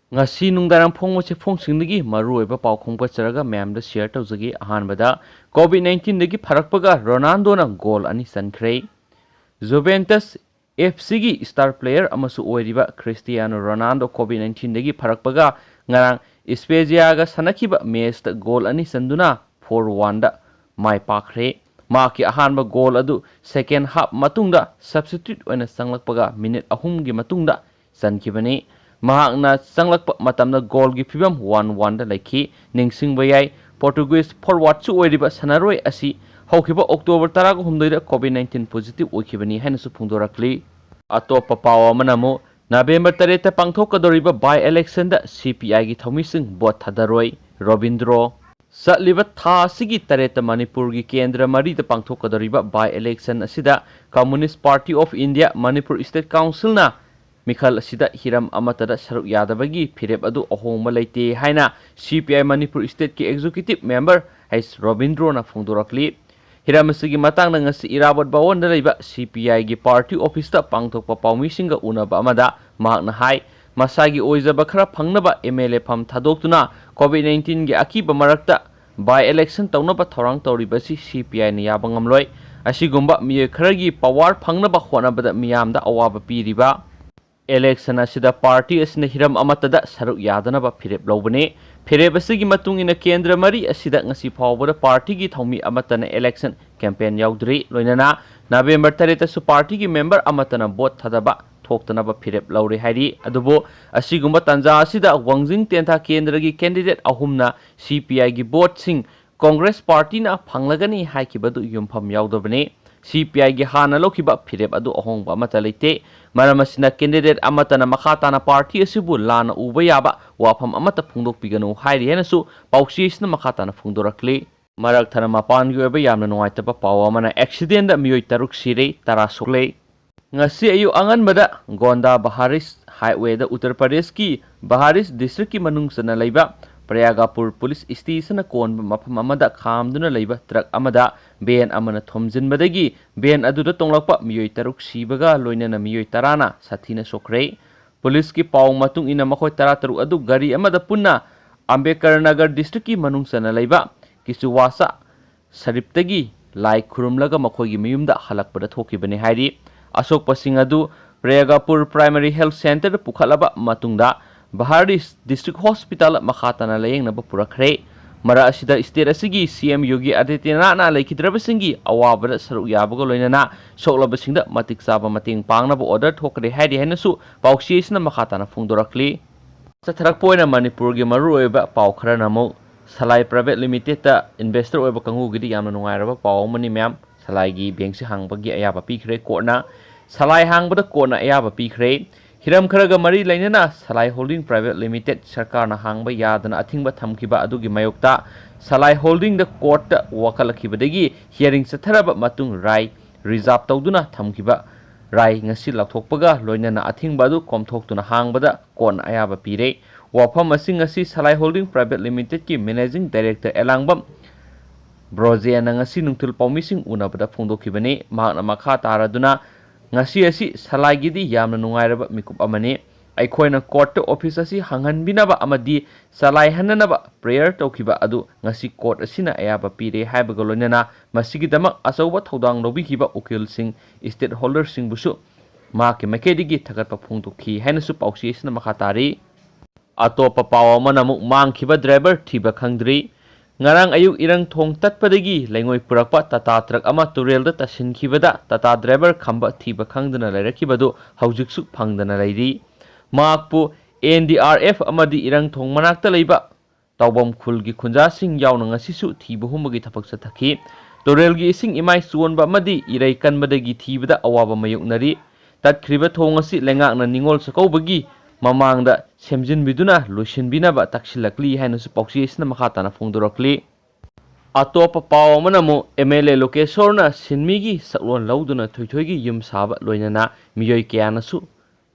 ngasi nungdarang phongse phongsingdagi maruoiba paukhong pacharaga ma'am share tawjagi ahanbada COVID-19 dagi pharakpaga Ronaldo na goal ani sankhre. Juventus FC gi star player amasu oiriba Cristiano Ronaldo COVID-19 dagi pharakpaga ngarang Spezia ga sanakiba match da goal ani sanduna 4-1 da mai pakhre. Maki ahanba goal adu second half matungda substitute oina sanglakpaga minute ahum gi matungda sankibani. Mahakna sanglakpa matamna goal gi fibam 1-1 da laiki ningsingba yai Portuguese forward su oiriba sanaroi asi haukiba October 13 da COVID-19 positive oikibani haina su phungdorakli. Atopa pawa manamu November 3 ta pangthokadoriba by election da CPI gi thaumising bot thadaroi Robindro Satliba tha sigi tareta Manipur gi kendra mari da pangthokadoriba by election asida Communist Party of India Manipur State Council na Mikhal asida hiram amatada saruk yadabagi phirep adu ahongma leite haina CPI Manipur State ki executive member H Robindro na phongdorakli hiram asigi matang na ngasi irabot bawon da leiba CPI gi party office ta pangthokpa pawmisinga unaba amada mahakna hai masagi oizaba khara phangnaba MLA pham thadoktuna COVID-19 gi akiba marakta by election tawnaba thorang tawribasi CPI na yaba ngamloi asigumba miye kharagi power phangnaba honabada miyamda awaba piriba election asida party asina hiram amatada saruk yadanaba phirep lobane phirep asigi matungina kendra mari asida ngasi phawbada party gi thaumi amatana election campaign yaudri loinana November 3 su party gi member amatana vote thadaba thoktanaba phirep laure hairi adubo asigumba tanja asida wangjing tentha kendra gi candidate ahumna CPI gi vote sing Congress party na phanglagani haikibadu yumpham yaudabane CPI gi hana lokiba phirep adu ahongba amata leite maramasina candidate amatana makhatana party asibu lana uba yaba wafam amata phungdok piganu hairi henasu pauksisna makhatana phungdorakli marak thana mapan gi oba yamna nuaitaba pawa mana accident da miyoi taruk sire tara sokle ngasi ayu anganbada Gonda Baharis highway da Uttar Pradesh ki Baharis district ki manungsana leiba Prayagapur police station kon mafam amada khamduna leiba truck amada ben amana thomjinbadagi ben aduda tonglakpa miyoi taruk sibaga loinana miyoi tarana sathina sokre police ki paw matung ina makhoi tara taruk adu gari amada punna Ambedkar Nagar district ki manungsana leiba Kisuwasa sariptagi lai khurumlaga makhoi gi miyumda halakpada thokibani hairi Ashok pasing adu Prayagapur Primary Health Center pukhalaba matungda Baharis District Hospital makhatana layengna purakre mara asida state asigi CM Yogi Adityanath na laikhidrabasingi awabada saruk yabaga loinana soklabasingda matik saba mating pangnaba order thokre haidi hainasu pauksisna makhatana phungdorakli satharak poina Manipur gi maruoiba paukhara namo Salai Private Limited ta investor oiba kangu gidi yamna nungairaba pawmani ma'am Salai gi bank se hangbagi ayaba pikhre korna Salai hangbada korna ayaba pikhre Hiram kharaga mari lainana Salai Holding Private Limited sarkarna hangba yadana athingba thamkiba adugi mayokta Salai Holding the court wakalakibadagi hearing satharaba matung rai reserve tawduna thamkiba rai ngasi lathokpaga loinana athingba adu komthoktuna hangbada kon ayaba pire wafam asing ngasi Salai Holding Private Limited ki managing director Elangbam Brozena ngasi nungtul pawmising unabada phongdokibani mahakna makha taraduna ngasi asi Salai gidi yamna nungairaba mikup amani aikhoina court office asi hanghanbinaba amadi Salai hananaba prayer tawkiba adu ngasi court asina ayaba pire haibaga loinana masigidamak asauba thodang lobikiba ukil sing state holder sing busu maki makedigi thagatpa phungdokhi hainasu pausi asina makhatari atopa pawa manamuk mangkhiba driver thiba khangdri ngarang ayuk irang thong tatpadagi lengoi purakpa tata truck ama turelda tasinkhibada tata driver khamba thiba khangdana lairakibadu haujiksu phangdana lairi makpu NDRF amadi irang thong manakta leiba tawbam khulgi khunja sing yauna ngasisu thiba humagi thapak sathaki turelgi ising imai suonba amadi irai kanbadagi thibada awaba mayuknari tatkriba thong asi lengakna ningol sakaubagi mamangda semjinbiduna loisinbinaba taksilakli hainasu pauksisna makhatana phongdorakli atopa paw manamu MLA Lokesorna sinmigi saklon lauduna thoithoigi yum saba loinana miyoi kyanasu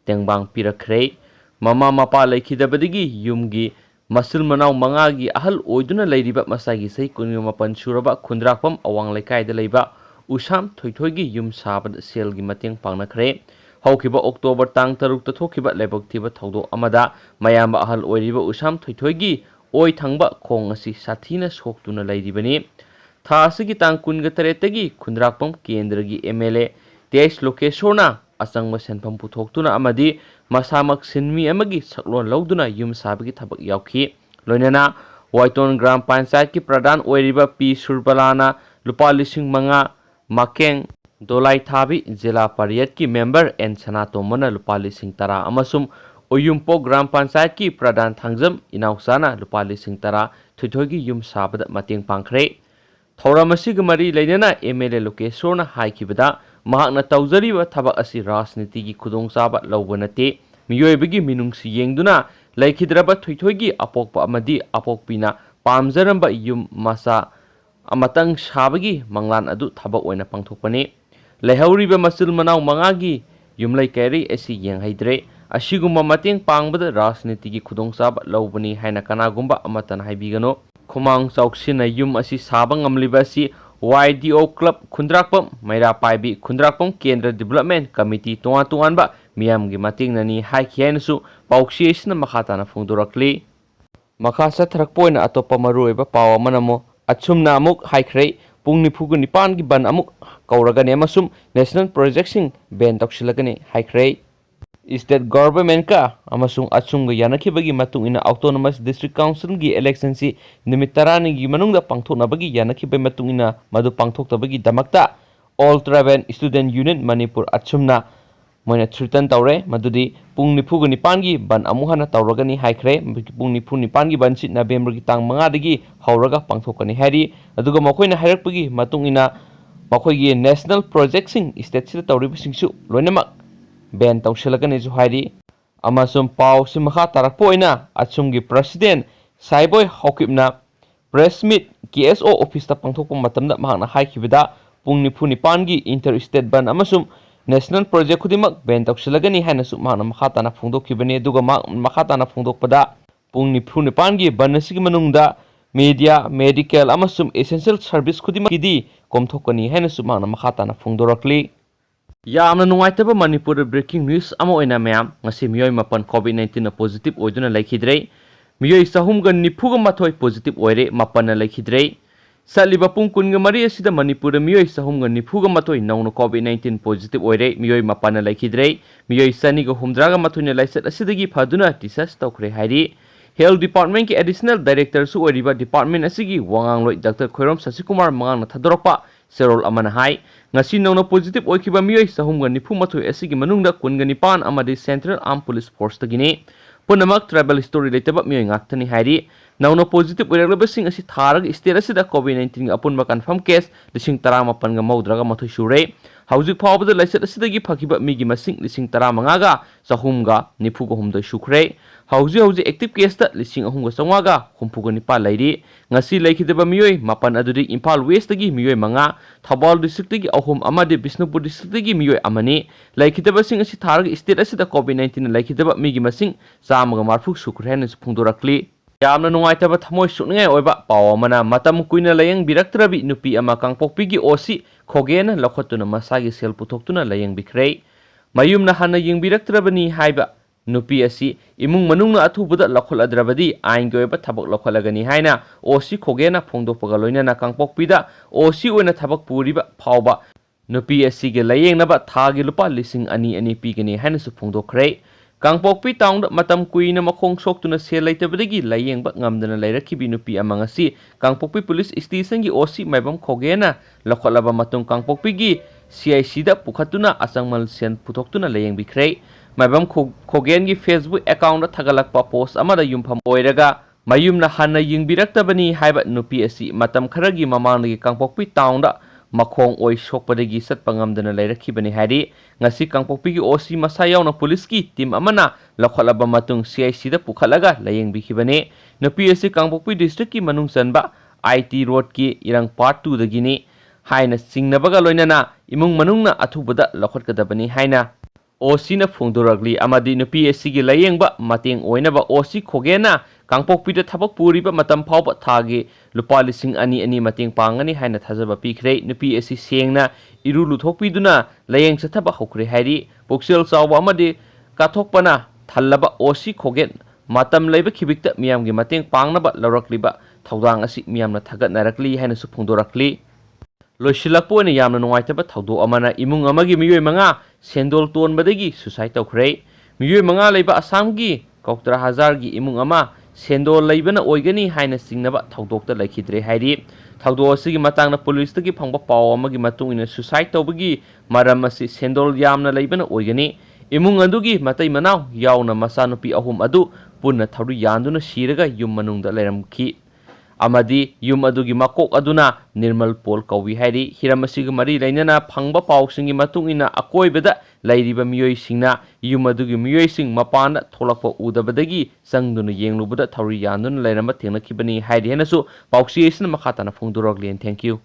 tengbang pirakre mama mapa laikhidabadigi yumgi masul manau mangagi ahal oiduna leiriba masagi sei kunmapan suraba khundrakpam awang lekai da leiba usam thoithoigi yum sabad selgi mateng pangnakhre ꯍꯧꯈꯤꯕ October ꯇꯥꯡ 6ꯇ ꯊꯣꯛꯈꯤꯕ ꯂꯥꯏꯕꯛ ꯊꯤꯕ ꯊꯧꯗꯣꯛ ꯑꯃꯗ ꯃꯌꯥꯝꯕ ꯑꯍꯜ ꯑꯣꯏꯔꯤꯕ ꯎꯁꯥꯝ ꯊꯣꯏꯊꯣꯏꯒꯤ ꯑꯣꯏ ꯊꯪꯕ ꯈꯣꯡ ꯑꯁꯤ ꯁꯥꯊꯤꯅ ꯁꯣꯛꯇꯨꯅ ꯂꯩꯔꯤꯕꯅꯤ꯫ ꯊꯥ ꯑꯁꯤꯒꯤ ꯇꯥꯡ 28ꯇꯒꯤ ꯈꯨꯟꯗ꯭ꯔꯥꯛꯄꯝ ꯀꯦꯟꯗ꯭ꯔꯒꯤ MLA ꯇꯦꯖ ꯂꯣꯀꯦꯁꯣꯔꯅ ꯑꯆꯪꯕ ꯁꯦꯟꯐꯝ ꯄꯨꯊꯣꯛꯇꯨꯅ ꯑꯃꯗꯤ ꯃꯁꯥꯃꯛ ꯁꯤꯟꯃꯤ ꯑꯃꯒꯤ ꯁꯛꯂꯣꯟ ꯂꯧꯗꯨꯅ ꯌꯨꯝ ꯁꯥꯕꯒꯤ ꯊꯕꯛ ꯌꯥꯎꯈꯤ꯫ ꯂꯣꯏꯅꯅ ꯋꯥꯏꯇꯣꯟ ꯒ꯭ꯔꯥꯝ ꯄꯟꯆꯥꯌꯠꯀꯤ ꯄ꯭ꯔꯙꯥꯟ ꯑꯣꯏꯔꯤꯕ P. ꯁꯨꯔꯕꯂꯥꯅ ꯂꯨꯄꯥ 5,000, ꯃꯀꯦꯡ ꯗꯣꯂꯥꯏꯊꯥꯕꯤ ꯖꯤꯂꯥ ꯄꯔꯤꯌꯠꯀꯤ ꯃꯦꯝꯕꯔ N. ꯁꯅꯥꯇꯣꯝꯕꯅ ꯂꯨꯄꯥ 10,000 ꯑꯃꯁꯨꯡ ꯎꯌꯨꯝꯄꯣꯛ ꯒ꯭ꯔꯥꯝ ꯄꯟꯆꯥꯌꯠꯀꯤ ꯄ꯭ꯔꯙꯥꯟ ꯊꯥꯡꯖꯝ ꯏꯅꯥꯎꯆꯥꯅ ꯂꯨꯄꯥ 10,000 ꯊꯣꯏꯊꯣꯏꯒꯤ ꯌꯨꯝ ꯁꯥꯕꯗ ꯃꯇꯦꯡ ꯄꯥꯡꯈ꯭ꯔꯦ꯫ ꯊꯧꯔꯝ ꯑꯁꯤꯒ ꯃꯔꯤ ꯂꯩꯅꯅ MLA ꯂꯣꯀꯦꯁꯣꯔꯅ ꯍꯥꯏꯈꯤꯕꯗ ꯃꯍꯥꯛꯅ ꯇꯧꯖꯔꯤꯕ ꯊꯕꯛ ꯑꯁꯤ ꯔꯥꯖꯅꯤꯇꯤꯒꯤ ꯈꯨꯗꯣꯡꯆꯥꯕ ꯂꯧꯕ ꯅꯠꯇꯦ, ꯃꯤꯑꯣꯏꯕꯒꯤ ꯃꯤꯅꯨꯡꯁꯤ ꯌꯦꯡꯗꯨꯅ ꯂꯩꯈꯤꯗ꯭ꯔꯕ ꯊꯣꯏꯊꯣꯏꯒꯤ ꯑꯄꯣꯛꯄ ꯑꯃꯗꯤ ꯑꯄꯣꯛꯄꯤꯅ ꯄꯥꯝꯖꯔꯝꯕ ꯌꯨꯝ ꯃꯆꯥ ꯑꯃꯇꯪ ꯁꯥꯕꯒꯤ ꯃꯪꯂꯥꯟ ꯑꯗꯨ ꯊꯕꯛ ꯑꯣꯏꯅ ꯄꯥꯡꯊꯣꯛꯄꯅꯤ꯫ ꯂꯩꯍꯧꯔꯤꯕ ꯃꯆꯤꯜ ꯃꯅꯥꯎ 5ꯒꯤ ꯌꯨꯝꯂꯩ ꯀꯩꯔꯩ ꯑꯁꯤ ꯌꯦꯡꯍꯩꯗ꯭ꯔꯦ꯫ ꯑꯁꯤꯒꯨꯝꯕ ꯃꯇꯦꯡ ꯄꯥꯡꯕꯗ ꯔꯥꯖꯅꯤꯇꯤꯒꯤ ꯈꯨꯗꯣꯡꯆꯥꯕ ꯂꯧꯕꯅꯤ ꯍꯥꯏꯅ ꯀꯅꯥꯒꯨꯝꯕ ꯑꯃꯠꯇꯅ ꯍꯥꯏꯕꯤꯒꯅꯨ꯫ ꯈꯨꯃꯥꯡ ꯆꯥꯎꯁꯤꯟꯅ ꯌꯨꯝ ꯑꯁꯤ ꯁꯥꯕ ꯉꯝꯂꯤꯕ ꯑꯁꯤ YDO ꯀ꯭ꯂꯕ ꯈꯨꯟꯗ꯭ꯔꯥꯛꯄꯝ, ꯃꯩꯔꯥꯄꯥꯏꯕꯤ ꯈꯨꯟꯗ꯭ꯔꯥꯛꯄꯝ ꯀꯦꯟꯗ꯭ꯔ ꯗꯤꯚꯦꯂꯞꯃꯦꯟꯠ ꯀꯝꯃꯤꯇꯤ ꯇꯣꯉꯥꯟ ꯇꯣꯉꯥꯟꯕ ꯃꯤꯌꯥꯝꯒꯤ ꯃꯇꯦꯡꯅꯅꯤ ꯍꯥꯏꯈꯤ ꯍꯥꯏꯅꯁꯨ ꯄꯥꯎꯆꯦ ꯑꯁꯤꯅ ꯃꯈꯥ ꯇꯥꯅ ꯐꯣꯡꯗꯣꯔꯛꯂꯤ꯫ ꯃꯈꯥ ꯆꯠꯊꯔꯛꯄ ꯑꯣꯏꯅ ꯑꯇꯣꯞꯄ ꯃꯔꯨꯑꯣꯏꯕ ꯄꯥꯎ ꯑꯃꯅ ꯑꯆꯨꯝꯅ ꯑꯃꯨꯛ ꯍꯥꯏꯈ꯭ꯔꯦ꯫ ꯄꯨꯡ 49ꯒꯤ ꯕꯟ ꯑꯃꯨꯛ ꯀꯧꯔꯒꯅꯤ ꯑꯃꯁꯨꯡ ꯅꯦꯁꯅꯦꯜ ꯄ꯭ꯔꯣꯖꯦꯛꯠꯁꯤꯡ ꯕꯦꯟ ꯇꯧꯁꯤꯜꯂꯒꯅꯤ ꯍꯥꯏꯈ꯭ꯔꯦ꯫ ꯁ꯭ꯇꯦꯠ ꯒꯚꯔꯟꯃꯦꯟꯠꯀ ꯑꯃꯁꯨꯡ ꯑꯆꯨꯝꯒ ꯌꯥꯅꯈꯤꯕꯒꯤ ꯃꯇꯨꯡ ꯏꯟꯅ ꯑꯣꯇꯣꯅꯣꯃꯁ ꯗꯤꯁꯇ꯭ꯔꯤꯛ ꯀꯥꯎꯟꯁꯤꯜꯒꯤ ꯏꯂꯦꯛꯁꯟꯁꯤ ꯅꯨꯃꯤꯠ 10ꯅꯤꯒꯤ ꯃꯅꯨꯡꯗ ꯄꯥꯡꯊꯣꯛꯅꯕꯒꯤ ꯌꯥꯅꯈꯤꯕꯒꯤ ꯃꯇꯨꯡ ꯏꯟꯅ ꯃꯗꯨ ꯄꯥꯡꯊꯣꯛꯇꯕꯒꯤꯗꯃꯛꯇ all tribal student union Manipur ꯑꯆꯨꯝꯅ ꯃꯣꯏꯅ ꯊ꯭ꯔꯤꯇꯟ ꯇꯧꯔꯦ ꯃꯗꯨꯗꯤ ꯄꯨꯡ 49ꯒꯤ ꯕꯟ ꯑꯃꯨꯛ ꯍꯟꯅ ꯇꯧꯔꯒꯅꯤ ꯍꯥꯏꯈ꯭ꯔꯦ꯫ ꯄꯨꯡ 49ꯒꯤ ꯕꯟꯁꯤ ꯅꯕꯦꯝꯕꯔꯒꯤ ꯇꯥꯡ 5ꯗꯒꯤ ꯍꯧꯔꯒ ꯄꯥꯡꯊꯣꯛꯀꯅꯤ ꯍꯥꯏꯔꯤ꯫ ꯑꯗꯨꯒ ꯃꯈꯣꯏꯅ ꯍꯥꯏꯔꯛꯄꯒꯤ ꯃꯇꯨꯡ ꯏꯟꯅ ꯃꯈꯣꯏꯒꯤ ꯅꯦꯁꯅꯦꯜ ꯄ꯭ꯔꯣꯖꯦꯛꯠꯁꯤꯡ ꯁ꯭ꯇꯦꯠꯁꯤꯗ ꯇꯧꯔꯤꯕꯁꯤꯡꯁꯨ ꯂꯣꯏꯅꯃꯛ ꯕꯦꯟ ꯇꯧꯁꯤꯜꯂꯒꯅꯤꯁꯨ ꯍꯥꯏꯔꯤ꯫ ꯑꯃꯁꯨꯡ ꯄꯥꯎꯁꯤ ꯃꯈꯥ ꯇꯥꯔꯛꯄ ꯑꯣꯏꯅ ꯑꯆꯨꯝꯒꯤ ꯄ꯭ꯔꯁꯤꯗꯦꯟꯠ ꯁꯥꯏꯕꯣꯏ ꯍꯧꯀꯤꯞꯅ ꯄ꯭ꯔꯦꯁ ꯃꯤꯠ KSO ꯑꯣꯐꯤꯁꯇ ꯄꯥꯡꯊꯣꯛꯄ ꯃꯇꯝꯗ ꯃꯍꯥꯛꯅ ꯍꯥꯏꯈꯤꯕꯗ ꯄꯨꯡ 49ꯒꯤ ꯏꯟꯇꯔ ꯁ꯭ꯇꯦꯠ ꯕꯟ ꯑꯃꯁꯨꯡ ꯅꯦꯁꯅꯦꯜ ꯄ꯭ꯔꯣꯖꯦꯛꯠ ꯈꯨꯗꯤꯡꯃꯛ ꯕꯦꯟ ꯇꯧꯁꯤꯜꯂꯒꯅꯤ ꯍꯥꯏꯅꯁꯨ ꯃꯍꯥꯛꯅ ꯃꯈꯥ ꯇꯥꯅ ꯐꯣꯡꯗꯣꯛꯈꯤꯕꯅꯤ꯫ ꯑꯗꯨꯒ ꯃꯈꯥ ꯇꯥꯅ ꯐꯣꯡꯗꯣꯛꯄꯗ ꯄꯨꯡ 49ꯒꯤ ꯕꯟ ꯑꯁꯤꯒꯤ ꯃꯅꯨꯡꯗ ꯃꯤꯗꯤꯌꯥ, ꯃꯦꯗꯤꯀꯦꯜ ꯑꯃꯁꯨꯡ ꯑꯦꯁꯦꯟꯁꯤꯌꯦꯜ ꯁꯔꯚꯤꯁ ꯈꯨꯗꯤꯡꯃꯛꯀꯤꯗꯤ ꯀꯣꯝꯊꯣꯛꯀꯅꯤ ꯍꯥꯏꯅꯁꯨ ꯃꯍꯥꯛꯅ ꯃꯈꯥ ꯇꯥꯅ ꯐꯣꯡꯗꯣꯔꯛꯂꯤ꯫ ꯌꯥꯝꯅ ꯅꯨꯡꯉꯥꯏꯇꯕ ꯃꯅꯤꯄꯨꯔꯗ ꯕ꯭ꯔꯦꯀꯤꯡ ꯅ꯭ꯌꯨꯁ ꯑꯃ ꯑꯣꯏꯅ ꯃꯌꯥꯝ, ꯉꯁꯤ ꯃꯤꯑꯣꯏ 9 COVID-19ꯅ ꯄꯣꯖꯤꯇꯤꯚ ꯑꯣꯏꯗꯨꯅ ꯂꯩꯈꯤꯗ꯭ꯔꯦ꯫ ꯃꯤꯑꯣꯏ 392 ꯄꯣꯖꯤꯇꯤꯚ ꯑꯣꯏꯔꯦ, 9ꯅ ꯂꯩꯈꯤꯗ꯭ꯔꯦ꯫ ꯆꯠꯂꯤꯕ ꯄꯨꯡ 14 ꯑꯁꯤꯗ ꯃꯅꯤꯄꯨꯔꯗ ꯃꯤꯑꯣꯏ 392 ꯅꯧꯅ COVID-19 ꯄꯣꯖꯤꯇꯤꯚ ꯑꯣꯏꯔꯦ, ꯃꯤꯑꯣꯏ 9ꯅ ꯂꯩꯈꯤꯗ꯭ꯔꯦ꯫ ꯃꯤꯑꯣꯏ 268ꯅ ꯂꯥꯏꯆꯠ ꯑꯁꯤꯗꯒꯤ ꯐꯗꯨꯅ ꯗꯤꯁꯆꯥꯔꯖ ꯇꯧꯈ꯭ꯔꯦ ꯍꯥꯏꯔꯤ꯫ ꯍꯦꯜꯊ ꯗꯤꯄꯥꯔꯠꯃꯦꯟꯠꯀꯤ ꯑꯦꯗꯤꯁꯅꯦꯜ ꯗꯥꯏꯔꯦꯛꯇꯔꯁꯨ ꯑꯣꯏꯔꯤꯕ ꯗꯤꯄꯥꯔꯠꯃꯦꯟꯠ ꯑꯁꯤꯒꯤ ꯋꯥꯉꯥꯡꯂꯣꯏ ꯗꯥꯛꯇꯔ ꯈꯣꯏꯔꯣꯝ ꯁꯁꯤꯀꯨꯃꯥꯔ ꯃꯉꯥꯡꯅ ꯊꯥꯗꯣꯔꯛꯄ ꯆꯦꯔꯣꯜ ꯑꯃꯅ ꯍꯥꯏ ꯉꯁꯤ ꯅꯧꯅ ꯄꯣꯖꯤꯇꯤꯚ ꯑꯣꯏꯈꯤꯕ ꯃꯤꯑꯣꯏ 392 ꯑꯁꯤꯒꯤ ꯃꯅꯨꯡꯗ 19 ꯑꯃꯗꯤ ꯁꯦꯟꯇ꯭ꯔꯦꯜ ꯑꯥꯔꯝ ꯄꯨꯂꯤꯁ ꯐꯣꯔꯁꯇꯒꯤꯅꯤ꯫ ꯄꯨꯝꯅꯃꯛ ꯇ꯭ꯔꯥꯏꯕꯦꯜ ꯍꯤꯁꯇꯣꯔꯤ ꯂꯩꯇꯕ ꯃꯤꯑꯣꯏ ꯉꯥꯛꯇꯅꯤ ꯍꯥꯏꯔꯤ꯫ ꯅꯧꯅ ꯄꯣꯖꯤꯇꯤꯚ ꯑꯣꯏꯔꯛꯂꯤꯕꯁꯤꯡ ꯑꯁꯤ ꯊꯥꯔꯒ ꯁ꯭ꯇꯦꯠ ꯑꯁꯤꯗ COVID-19ꯒꯤ ꯑꯄꯨꯟꯕ ꯀꯟꯐꯥꯔꯝ ꯀꯦꯁ 18,032 ꯁꯨꯔꯦ꯫ ꯍꯧꯖꯤꯛ ꯐꯥꯎꯕꯗ ꯂꯥꯏꯆꯠ ꯑꯁꯤꯗꯒꯤ ꯐꯈꯤꯕ ꯃꯤꯒꯤ ꯃꯁꯤꯡ 15,394 ꯁꯨꯈ꯭ꯔꯦ꯫ ꯍꯧꯖꯤꯛ ꯑꯦꯛꯇꯤꯚ ꯀꯦꯁꯇ 3,969 ꯂꯩꯔꯤ꯫ ꯉꯁꯤ ꯂꯩꯈꯤꯗꯕ ꯃꯤꯑꯣꯏ 9 ꯑꯗꯨꯗꯤ ꯏꯝꯐꯥꯜ ꯋꯦꯁꯇꯒꯤ ꯃꯤꯑꯣꯏ 5, ꯊꯧꯕꯥꯜ ꯗꯤꯁꯇ꯭ꯔꯤꯛꯇꯒꯤ 3 ꯑꯃꯗꯤ ꯕꯤꯁꯅꯨꯄꯨꯔ ꯗꯤꯁꯇ꯭ꯔꯤꯛꯇꯒꯤ ꯃꯤꯑꯣꯏ 1ꯅꯤ꯫ ꯂꯩꯈꯤꯗꯕꯁꯤꯡ ꯑꯁꯤ ꯊꯥꯔꯒ ꯁ꯭ꯇꯦꯠ ꯑꯁꯤꯗ COVID-19ꯅ ꯂꯩꯈꯤꯗꯕ ꯃꯤꯒꯤ ꯃꯁꯤꯡ 140 ꯁꯨꯈ꯭ꯔꯦ ꯍꯥꯏꯅꯁꯨ ꯐꯣꯡꯗꯣꯔꯛꯂꯤ꯫ ꯌꯥꯝꯅ ꯅꯨꯡꯉꯥꯏꯇꯕ ꯊꯃꯣꯏ ꯁꯣꯛꯅꯤꯡꯉꯥꯏ ꯑꯣꯏꯕ ꯄꯥꯎ ꯑꯃꯅ ꯃꯇꯝ ꯀꯨꯏꯅ ꯂꯥꯌꯦꯡꯕꯤꯔꯛꯇ꯭ꯔꯕꯤ ꯅꯨꯄꯤ ꯑꯃ ꯀꯥꯡꯄꯣꯛꯄꯤꯒꯤ OC ꯈꯣꯒꯦꯅ ꯂꯧꯈꯠꯇꯨꯅ ꯃꯁꯥꯒꯤ ꯁꯦꯜ ꯄꯨꯊꯣꯛꯇꯨꯅ ꯂꯥꯌꯦꯡꯕꯤꯈ꯭ꯔꯦ꯫ ꯃꯌꯨꯝꯅ ꯍꯟꯅ ꯌꯦꯡꯕꯤꯔꯛꯇ꯭ꯔꯕꯅꯤ ꯍꯥꯏꯕ ꯅꯨꯄꯤ ꯑꯁꯤ ꯏꯃꯨꯡ ꯃꯅꯨꯡꯅ ꯑꯊꯨꯕꯗ ꯂꯧꯈꯠꯂꯗ꯭ꯔꯕꯗꯤ ꯑꯥꯏꯟꯒꯤ ꯑꯣꯏꯕ ꯊꯕꯛ ꯂꯧꯈꯠꯂꯒꯅꯤ ꯍꯥꯏꯅ OC ꯈꯣꯒꯦꯅ ꯐꯣꯡꯗꯣꯛꯄꯒ ꯂꯣꯏꯅꯅ ꯀꯥꯡꯄꯣꯛꯄꯤꯗ OC ꯑꯣꯏꯅ ꯊꯕꯛ ꯄꯨꯔꯤꯕ ꯐꯥꯎꯕ ꯅꯨꯄꯤ ꯑꯁꯤꯒꯤ ꯂꯥꯌꯦꯡꯅꯕ ꯊꯥꯒꯤ ꯂꯨꯄꯥ 2,200 ꯄꯤꯒꯅꯤ ꯍꯥꯏꯅꯁꯨ ꯐꯣꯡꯗꯣꯛꯈ꯭ꯔꯦ꯫ ꯀꯥꯡꯄꯣꯛꯄꯤ ꯇꯥꯎꯟꯗ ꯃꯇꯝ ꯀꯨꯏꯅ ꯃꯈꯣꯡ ꯁꯣꯛꯇꯨꯅ ꯁꯦꯜ ꯂꯩꯇꯕꯗꯒꯤ ꯂꯥꯌꯦꯡꯕ ꯉꯝꯗꯅ ꯂꯩꯔꯛꯈꯤꯕꯤ ꯅꯨꯄꯤ ꯑꯃ ꯉꯁꯤ ꯀꯥꯡꯄꯣꯛꯄꯤ ꯄꯨꯂꯤꯁ ꯁ꯭ꯇꯦꯁꯟꯒꯤ OC ꯃꯥꯏꯕꯝ ꯈꯣꯒꯦꯅ ꯂꯧꯈꯠꯂꯕ ꯃꯇꯨꯡ ꯀꯥꯡꯄꯣꯛꯄꯤꯒꯤ CICꯗ ꯄꯨꯈꯠꯇꯨꯅ ꯑꯆꯪꯃꯜ ꯁꯦꯜ ꯄꯨꯊꯣꯛꯇꯨꯅ ꯂꯥꯌꯦꯡꯕꯤꯈ꯭ꯔꯦ꯫ ꯃꯥꯏꯕꯝ ꯈꯣꯒꯦꯟꯒꯤ ꯐꯦꯁꯕꯨꯛ ꯑꯦꯀꯥꯎꯟꯠꯗ ꯊꯥꯒꯠꯂꯛꯄ ꯄꯣꯁꯠ ꯑꯃꯗ ꯌꯨꯝꯐꯝ ꯑꯣꯏꯔꯒ ꯃꯌꯨꯝꯅ ꯍꯟꯅ ꯌꯦꯡꯕꯤꯔꯛꯇꯕꯅꯤ ꯍꯥꯏꯕ ꯅꯨꯄꯤ ꯑꯁꯤ ꯃꯇꯝ ꯈꯔꯒꯤ ꯃꯃꯥꯡꯗꯒꯤ ꯀꯥꯡꯄꯣꯛꯄꯤ ꯇꯥꯎꯟꯗ ꯃꯈꯣꯡ ꯑꯣꯏ ꯁꯣꯛꯄꯗꯒꯤ ꯆꯠꯄ ꯉꯝꯗꯅ ꯂꯩꯔꯛꯈꯤꯕꯅꯤ ꯍꯥꯏꯔꯤ꯫ ꯉꯁꯤ ꯀꯥꯡꯄꯣꯛꯄꯤꯒꯤ OC ꯃꯁꯥ ꯌꯥꯎꯅ ꯄꯨꯂꯤꯁꯀꯤ ꯇꯤꯝ ꯑꯃꯅ ꯂꯧꯈꯠꯂꯕ ꯃꯇꯨꯡ CICꯗ ꯄꯨꯈꯠꯂꯒ ꯂꯥꯌꯦꯡꯕꯤꯈꯤꯕꯅꯤ꯫ ꯅꯨꯄꯤ ꯑꯁꯤ ꯀꯥꯡꯄꯣꯛꯄꯤ ꯗꯤꯁꯇ꯭ꯔꯤꯛꯀꯤ ꯃꯅꯨꯡ ꯆꯟꯕ IT ꯔꯣꯗꯀꯤ ꯏꯔꯪ ꯄꯥꯔꯠ 2ꯗꯒꯤꯅꯤ ꯍꯥꯏꯅ ꯆꯤꯡꯅꯕꯒ ꯂꯣꯏꯅꯅ ꯏꯃꯨꯡ ꯃꯅꯨꯡꯅ ꯑꯊꯨꯕꯗ ꯂꯧꯈꯠꯀꯗꯕꯅꯤ ꯍꯥꯏꯅ OC फोंदोरगली अमदी नुपी असिगी लायेंगबा मतेंग ओइनबा OC खोगेना कांगपोकपीदा थबक पुरीबा मतम फावबा थागे लुपा लिसिंग अनि अनि मतेंग पांगनी हाइना थाजबा पीखरे नुपी असि सेंगना इरु लुथोकपीदुना लायेंग सथबा हौखरे हाइरी पुक्सेल चावबा अमदी काथोकपना थल्लबा OC खोगेन मतम लैबा खिबिकता मियामगी मतेंग पांगनबा लौरकलिबा थौदांग असि मियामना थागतनारकली हाइनासु फोंदोरकली लोइसिलकपोइना यामना नुंगाइतबा थौदो अमना इमुंग अमगी मियोय मंगा सेंदोल तोनबदगी सुसाइड तौखरे मियोय मंगा लैबा असमगी कौतरा हजारगी इमुंग अमा सेंदोल लैबना ओइगनी हाइना सिंगनबा थौदोकता लैखिद्रे हाइरी थौदो असिगी मतांगना पुलिसतगी फंगबा पाव अमगी मतुंगिना सुसाइड तौबगी मरम असि सेंदोल यामना लैबना ओइगनी इमुंग अदुगी मतै मनाव यावना मसानुपी अहुम अदु पुन्ना थौरु यान्दुना सिरगा युम मनुंगदा लैरमखी अमदी युम अदुगी मकोक अदुना निर्मल पोल कौवी हाइरी हिरम असिग मरी लैनना फंगबा पावसिंगी मतुंगिना अकोइबदा लैरिबा मियोयसिंगना युम अदुगी मियोयसिंग मपान थोलकपा उदबदगी संगदुना येंगलुबदा थौरि यान्दुना लैरमबा थेंगनखिबनी हाइरी हेनसु पाउसिएसना मखाताना फोंदोरगलेन थैंक यू।